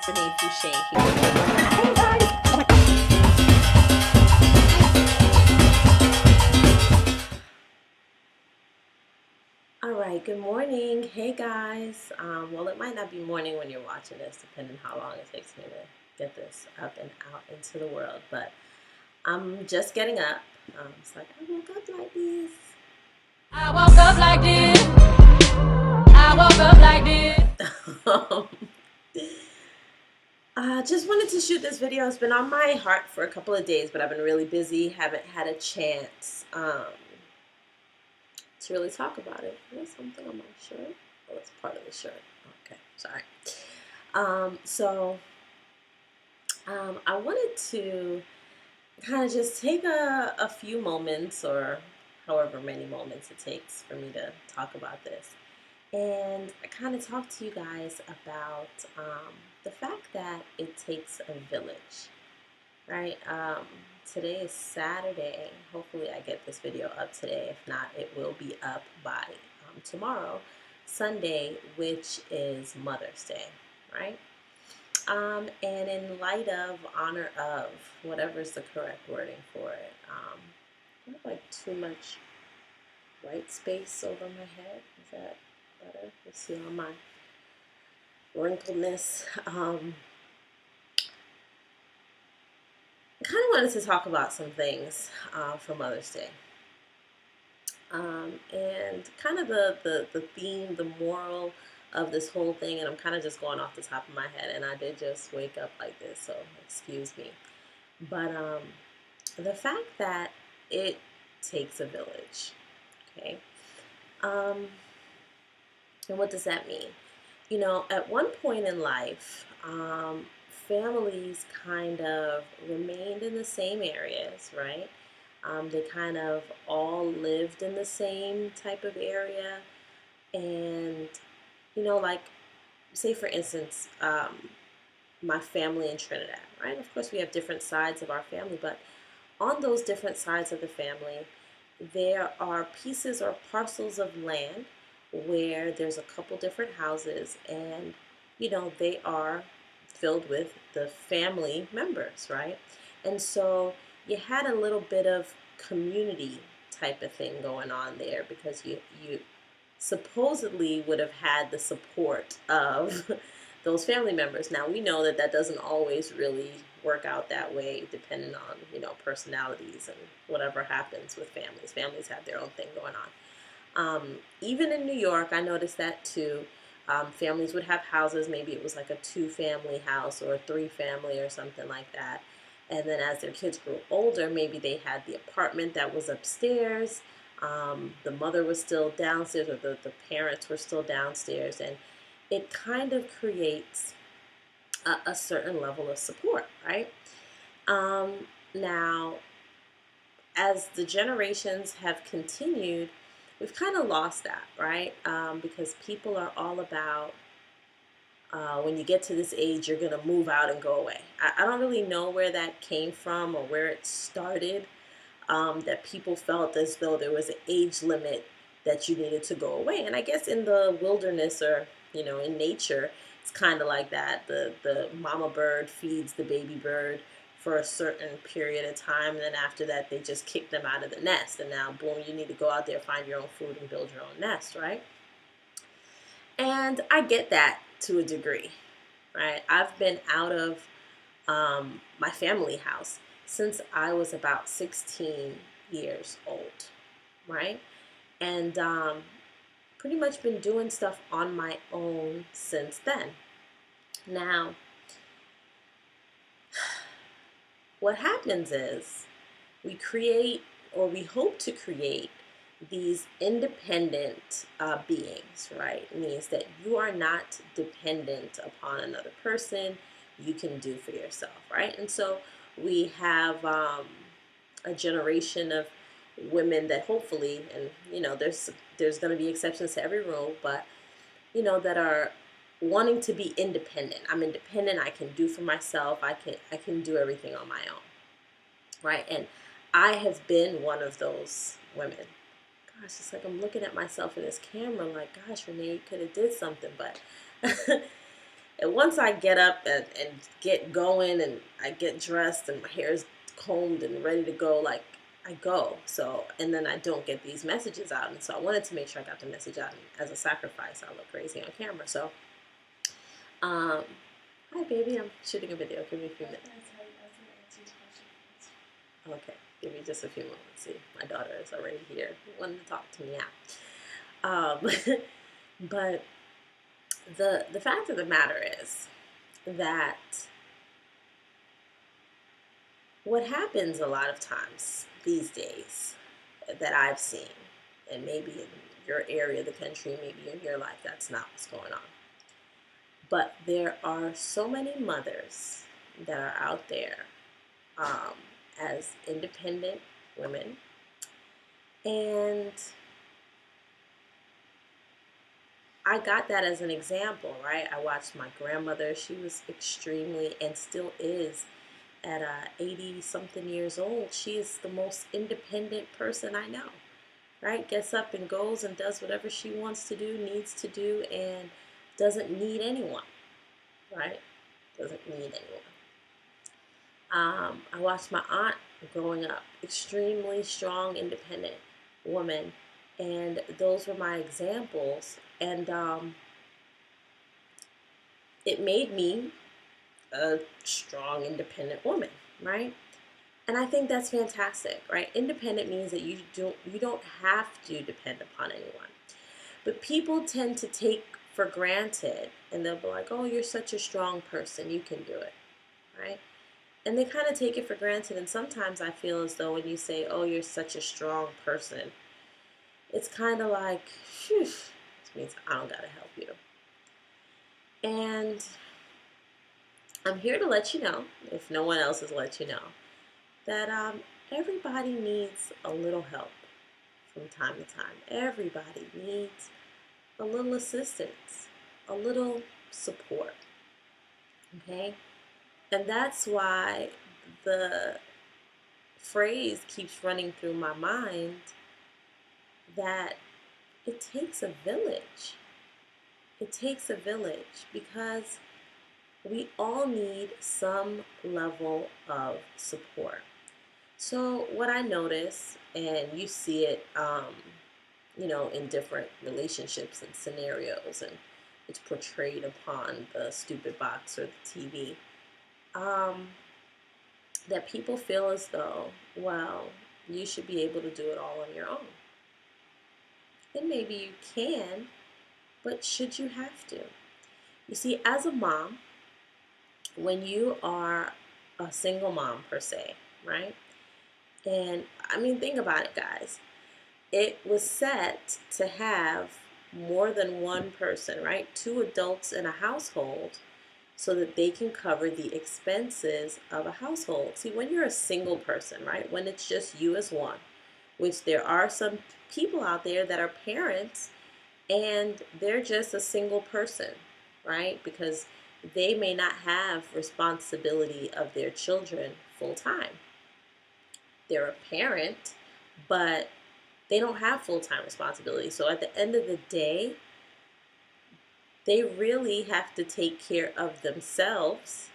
Renee Fouché here. Hey guys! All right, good morning. Hey guys. Well, it might not be morning when you're watching this, depending how long it takes me to get this up and out into the world. But I'm just getting up. It's like I woke up like this. I woke up like this. I woke up like this. I just wanted to shoot this video. It's been on my heart for a couple of days, but I've been really busy. Haven't had a chance to really talk about it. There's something on my shirt. Oh, it's part of the shirt. Okay, sorry. I wanted to kind of just take a few moments, or however many moments it takes for me to talk about this, and I kind of talk to you guys about the fact that it takes a village, right? Today is Saturday. Hopefully I get this video up today. If not, it will be up by tomorrow, Sunday, which is Mother's Day, right? And in light of, honor of, whatever's the correct wording for it, I have like too much white space over my head. Is that better? You see all my wrinkledness. I kind of wanted to talk about some things for Mother's Day. And kind of the theme, the moral of this whole thing, and I'm kind of just going off the top of my head, and I did just wake up like this, so excuse me. But the fact that it takes a village, okay? And what does that mean? You know, at one point in life, families kind of remained in the same areas, right? They kind of all lived in the same type of area. And, you know, like, say for instance, my family in Trinidad, right? Of course, we have different sides of our family, but on those different sides of the family, there are pieces or parcels of land where there's a couple different houses, and, you know, they are filled with the family members, right? And so you had a little bit of community type of thing going on there, because you supposedly would have had the support of those family members. Now we know that that doesn't always really work out that way, depending on, you know, personalities and whatever happens with families. Families have their own thing going on. Even in New York, I noticed that too. Families would have houses, maybe it was like a 2-family house or a 3-family or something like that. And then as their kids grew older, maybe they had the apartment that was upstairs. The mother was still downstairs, or the parents were still downstairs. And it kind of creates a certain level of support, right? Now, as the generations have continued, we've kind of lost that, right? Because people are all about, when you get to this age, you're going to move out and go away. I don't really know where that came from or where it started, that people felt as though there was an age limit that you needed to go away. And I guess in the wilderness, or, you know, in nature, it's kind of like that. The mama bird feeds the baby bird for a certain period of time, and then after that they just kick them out of the nest, and now boom, you need to go out there, find your own food, and build your own nest, right? And I get that to a degree, right? I've been out of my family house since I was about 16 years old, right? And pretty much been doing stuff on my own since then. Now, what happens is we create, or we hope to create, these independent beings, right? It means that you are not dependent upon another person. You can do for yourself, right? And so we have a generation of women that hopefully, and, you know, there's going to be exceptions to every rule, but, you know, that are wanting to be independent. I'm independent. I can do for myself. I can do everything on my own, right? And I have been one of those women. Gosh, it's like I'm looking at myself in this camera like, gosh, Renee, you could have did something. But And once I get up and get going and I get dressed and my hair is combed and ready to go, like I go. So, and then I don't get these messages out. And so I wanted to make sure I got the message out. And as a sacrifice, I look crazy on camera. So, um, hi, baby. I'm shooting a video. Give me a few minutes. Okay. Give me just a few moments. See, my daughter is already here. Wanting to talk to me now. But the fact of the matter is that what happens a lot of times these days that I've seen, and maybe in your area of the country, maybe in your life, that's not what's going on. But there are so many mothers that are out there um, as independent women. And I got that as an example, right? I watched my grandmother. She was extremely, and still is, at 80 something years old. She is the most independent person I know, right? Gets up and goes and does whatever she wants to do, needs to do, and doesn't need anyone, right? Doesn't need anyone. I watched my aunt growing up, extremely strong, independent woman, and those were my examples. And it made me a strong, independent woman, right? And I think that's fantastic, right? Independent means that you don't have to depend upon anyone. But people tend to take for granted, and they'll be like, "Oh, you're such a strong person, you can do it," right? And they kind of take it for granted. And sometimes I feel as though when you say, "Oh, you're such a strong person," it's kind of like, "Phew," this means I don't gotta help you. And I'm here to let you know, if no one else has let you know, that everybody needs a little help from time to time. Everybody needs a little assistance, a little support. Okay? And that's why the phrase keeps running through my mind that it takes a village. It takes a village because we all need some level of support. So, what I notice, and you see it, in different relationships and scenarios, and it's portrayed upon the stupid box or the TV, um, that people feel as though, well, you should be able to do it all on your own. And maybe you can, but should you have to? You see, as a mom, when you are a single mom per se, right? And I mean, think about it, guys. It was set to have more than one person, right? Two adults in a household so that they can cover the expenses of a household. See, when you're a single person, right? When it's just you as one, which there are some people out there that are parents and they're just a single person, right? Because they may not have responsibility of their children full time. They're a parent, but they don't have full-time responsibility. So at the end of the day, they really have to take care of themselves,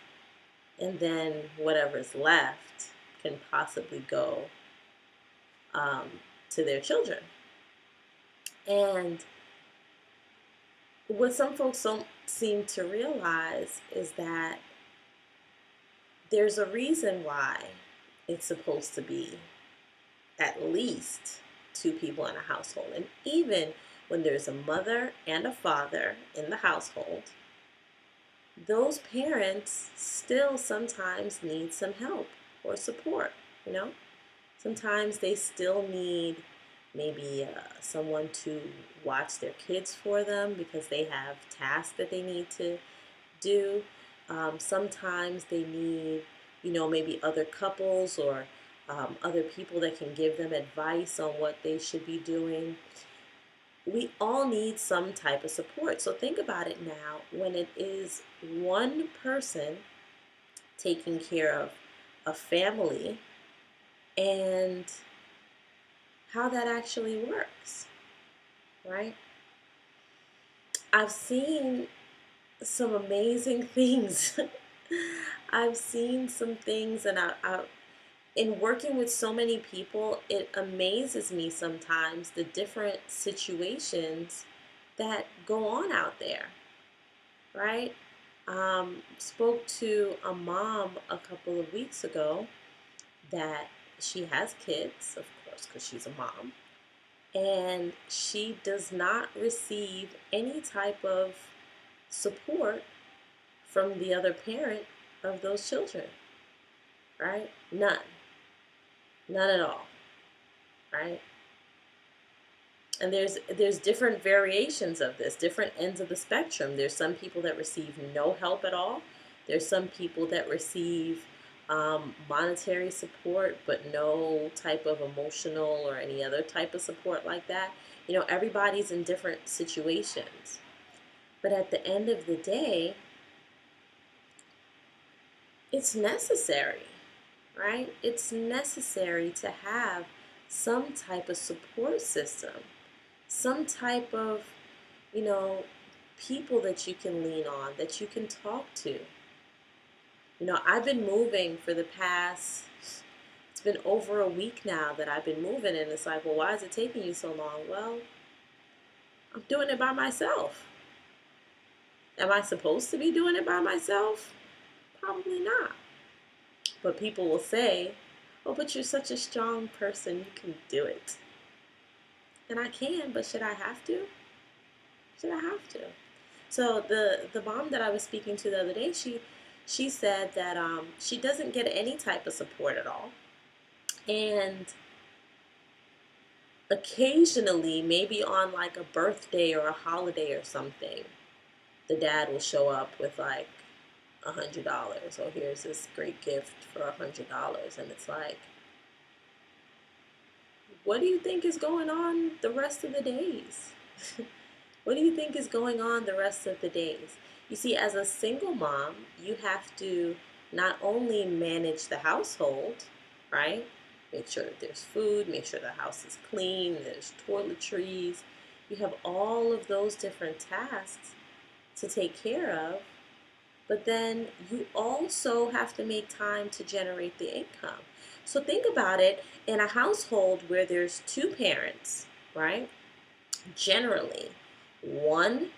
and then whatever's left can possibly go um, to their children. And what some folks don't seem to realize is that there's a reason why it's supposed to be at least two people in a household. And even when there's a mother and a father in the household, those parents still sometimes need some help or support, you know? Sometimes they still need maybe someone to watch their kids for them because they have tasks that they need to do. Sometimes they need, maybe other couples or other people that can give them advice on what they should be doing. We all need some type of support. So think about it now when it is one person taking care of a family and how that actually works, right? I've seen some amazing things. I've seen some things, and in working with so many people, it amazes me sometimes the different situations that go on out there, right? Spoke to a mom a couple of weeks ago that she has kids, of course, because she's a mom, and she does not receive any type of support from the other parent of those children, right? None. None at all, right? And there's different variations of this, different ends of the spectrum. There's some people that receive no help at all. There's some people that receive monetary support, but no type of emotional or any other type of support like that. You know, everybody's in different situations. But at the end of the day, it's necessary, right? It's necessary to have some type of support system, some type of, you know, people that you can lean on, that you can talk to. You know, I've been moving for the past, it's been over a week now that I've been moving, and it's like, well, why is it taking you so long? Well, I'm doing it by myself. Am I supposed to be doing it by myself? Probably not. But people will say, oh, but you're such a strong person, you can do it. And I can, but should I have to? Should I have to? So the mom that I was speaking to the other day, she said that she doesn't get any type of support at all, and occasionally, maybe on like a birthday or a holiday or something, the dad will show up with like $100. Oh, here's this great gift for $100, and it's like, what do you think is going on the rest of the days? What do you think is going on the rest of the days? You see, as a single mom, you have to not only manage the household, right? Make sure that there's food, make sure the house is clean, there's toiletries. You have all of those different tasks to take care of, but then you also have to make time to generate the income. So think about it, in a household where there's two parents, right? Generally, one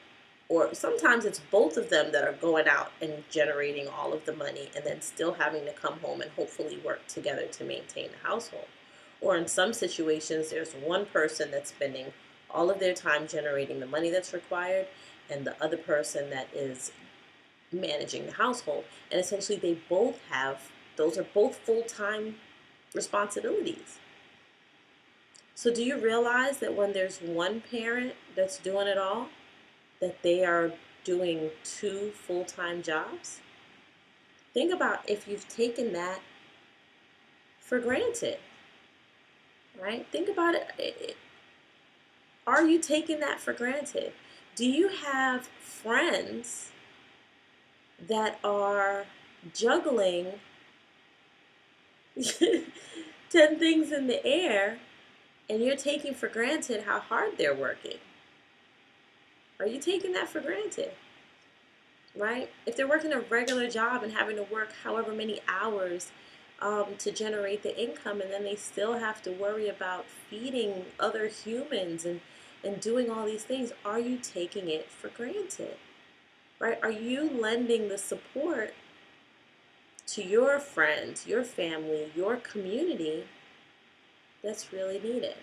or sometimes it's both of them that are going out and generating all of the money and then still having to come home and hopefully work together to maintain the household. Or in some situations, there's one person that's spending all of their time generating the money that's required and the other person that is managing the household. And essentially, they both have, those are both full-time responsibilities. So do you realize that when there's one parent that's doing it all, that they are doing two full-time jobs? Think about if you've taken that for granted, right? Think about it. Are you taking that for granted? Do you have friends that are juggling 10 things in the air and you're taking for granted how hard they're working? Are you taking that for granted? Right? If they're working a regular job and having to work however many hours to generate the income, and then they still have to worry about feeding other humans and doing all these things, are you taking it for granted? Right? Are you lending the support to your friends, your family, your community that's really needed?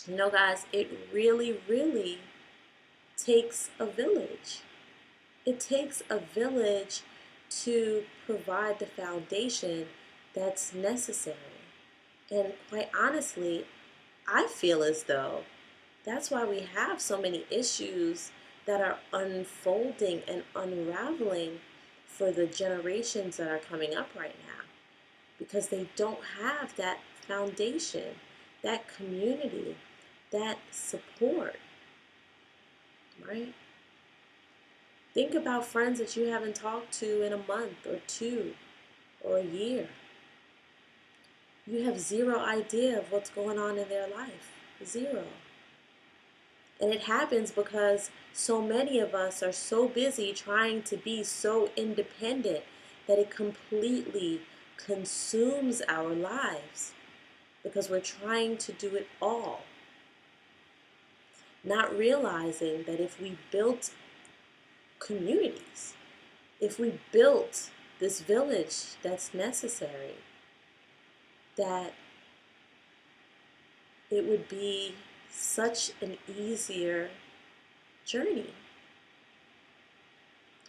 You know, guys, it really, really takes a village. It takes a village to provide the foundation that's necessary. And quite honestly, I feel as though that's why we have so many issues that are unfolding and unraveling for the generations that are coming up right now, because they don't have that foundation, that community, that support, right? Think about friends that you haven't talked to in a month or two or a year. You have zero idea of what's going on in their life. Zero. And it happens because so many of us are so busy trying to be so independent that it completely consumes our lives because we're trying to do it all. Not realizing that if we built communities, if we built this village that's necessary, that it would be such an easier journey.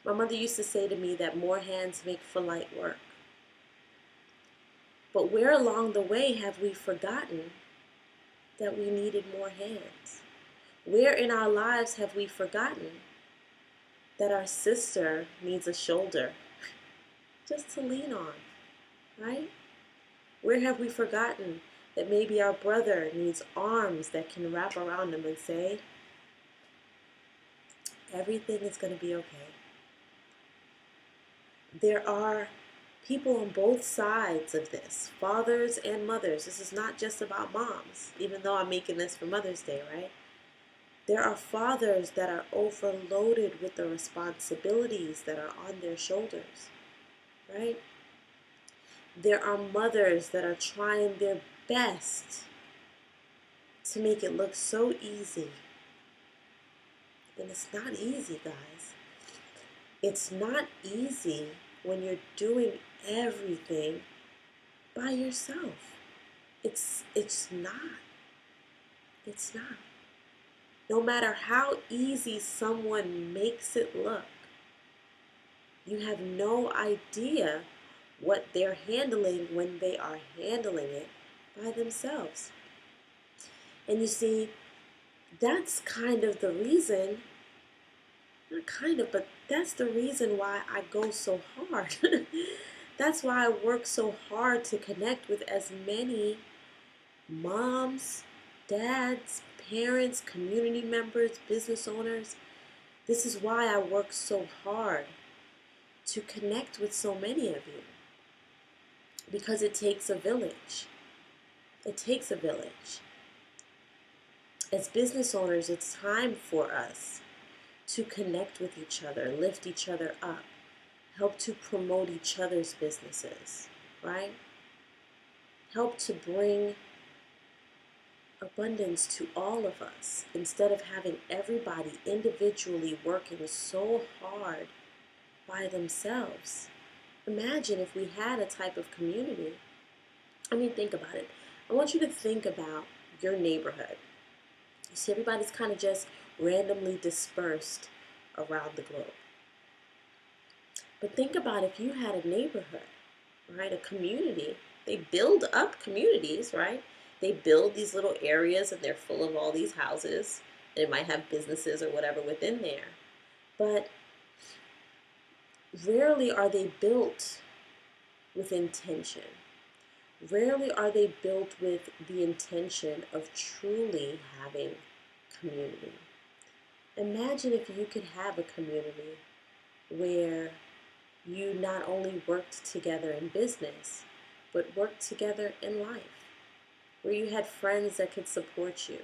My mother used to say to me that more hands make for light work. But where along the way have we forgotten that we needed more hands? Where in our lives have we forgotten that our sister needs a shoulder just to lean on, right? Where have we forgotten that maybe our brother needs arms that can wrap around him and say, everything is going to be okay? There are people on both sides of this, fathers and mothers. This is not just about moms, even though I'm making this for Mother's Day, right? There are fathers that are overloaded with the responsibilities that are on their shoulders, right? There are mothers that are trying their best to make it look so easy. And it's not easy, guys. It's not easy when you're doing everything by yourself. It's not. It's not. No matter how easy someone makes it look, you have no idea what they're handling when they are handling it by themselves. And you see, that's kind of the reason, not kind of, but that's the reason why I go so hard. That's why I work so hard to connect with as many moms, dads, parents, community members, business owners. This is why I work so hard to connect with so many of you. Because it takes a village. It takes a village. As business owners, it's time for us to connect with each other, lift each other up, help to promote each other's businesses, right? Help to bring abundance to all of us instead of having everybody individually working so hard by themselves. Imagine if we had a type of community. I mean, think about it. I want you to think about your neighborhood. You see, everybody's kind of just randomly dispersed around the globe. But think about if you had a neighborhood, right? A community. They build up communities, right? They build these little areas and they're full of all these houses. They might have businesses or whatever within there. But rarely are they built with intention. Rarely are they built with the intention of truly having community. Imagine if you could have a community where you not only worked together in business, but worked together in life, where you had friends that could support you,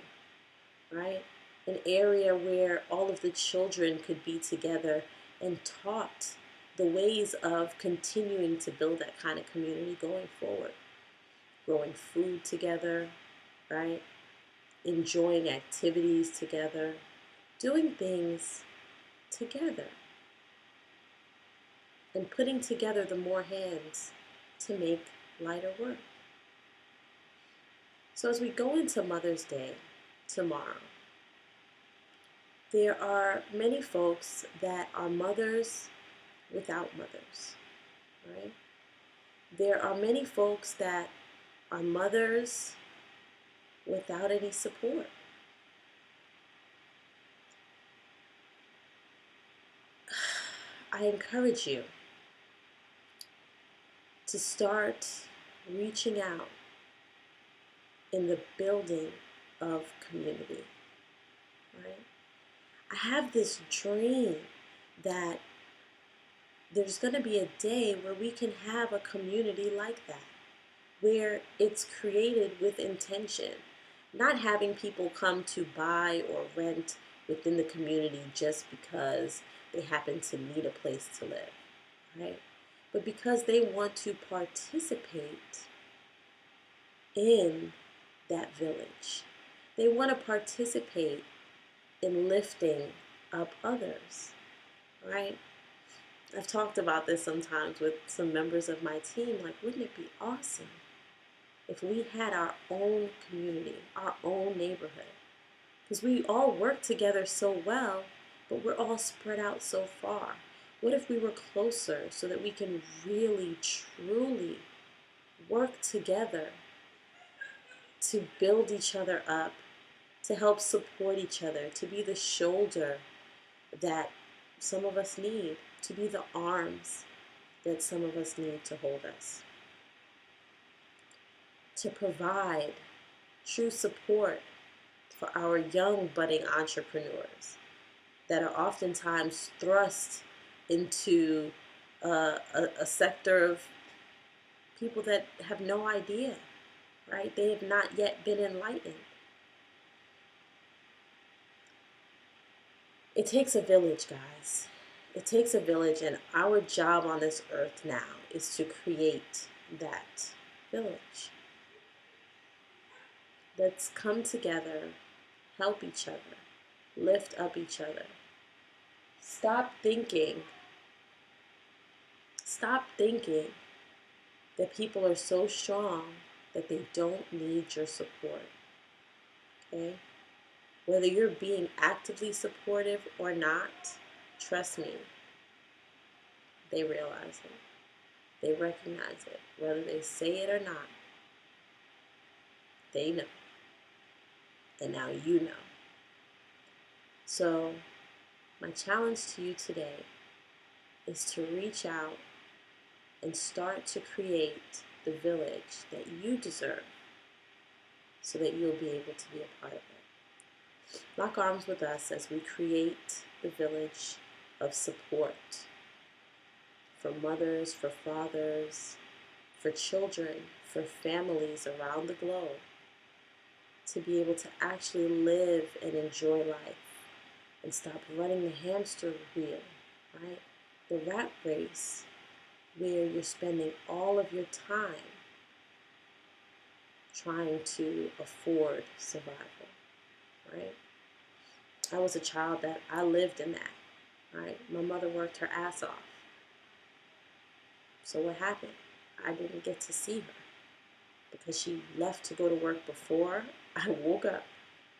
right? An area where all of the children could be together and taught the ways of continuing to build that kind of community going forward. Growing food together, right? Enjoying activities together, doing things together, and putting together the more hands to make lighter work. So as we go into Mother's Day tomorrow, there are many folks that are mothers without mothers, right? There are many folks that are mothers without any support. I encourage you to start reaching out in the building of community, right? I have this dream that there's going to be a day where we can have a community like that, where it's created with intention, not having people come to buy or rent within the community just because they happen to need a place to live, right? But because they want to participate in that village. They want to participate in lifting up others, right? I've talked about this sometimes with some members of my team. Like, wouldn't it be awesome if we had our own community, our own neighborhood? Because we all work together so well, but we're all spread out so far. What if we were closer so that we can really, truly work together to build each other up, to help support each other, to be the shoulder that some of us need, to be the arms that some of us need to hold us, to provide true support for our young budding entrepreneurs that are oftentimes thrust into a sector of people that have no idea, right? They have not yet been enlightened. It takes a village, guys. It takes a village, and our job on this earth now is to create that village. Let's come together, help each other, lift up each other. Stop thinking that people are so strong that they don't need your support, okay? Whether you're being actively supportive or not, trust me, they realize it. They recognize it. Whether they say it or not, they know. And now you know. So, my challenge to you today is to reach out and start to create the village that you deserve so that you'll be able to be a part of it. Lock arms with us as we create the village of support for mothers, for fathers, for children, for families around the globe to be able to actually live and enjoy life and stop running the hamster wheel, right? The rat race where you're spending all of your time trying to afford survival, right? I was a child that I lived in that, right? My mother worked her ass off. So what happened? I didn't get to see her because she left to go to work before I woke up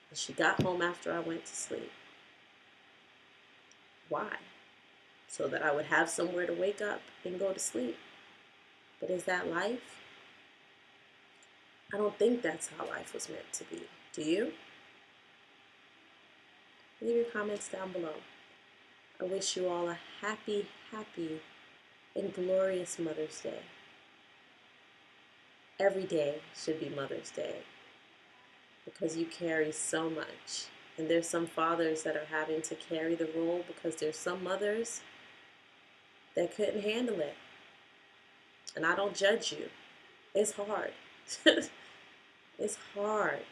and she got home after I went to sleep. Why? So that I would have somewhere to wake up and go to sleep. But is that life? I don't think that's how life was meant to be. Do you? Leave your comments down below. I wish you all a happy, happy, and glorious Mother's Day. Every day should be Mother's Day because you carry so much. And there's some fathers that are having to carry the role because there's some mothers that couldn't handle it. And I don't judge you. It's hard. It's hard.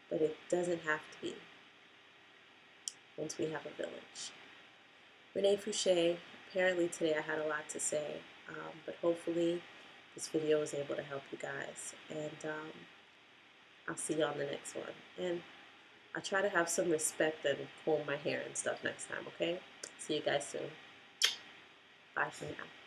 But it doesn't have to be once we have a village. Renee Fouché, apparently today I had a lot to say, but hopefully this video was able to help you guys. And I'll see you on the next one. And I'll try to have some respect and comb my hair and stuff next time, okay? See you guys soon. Bye for now.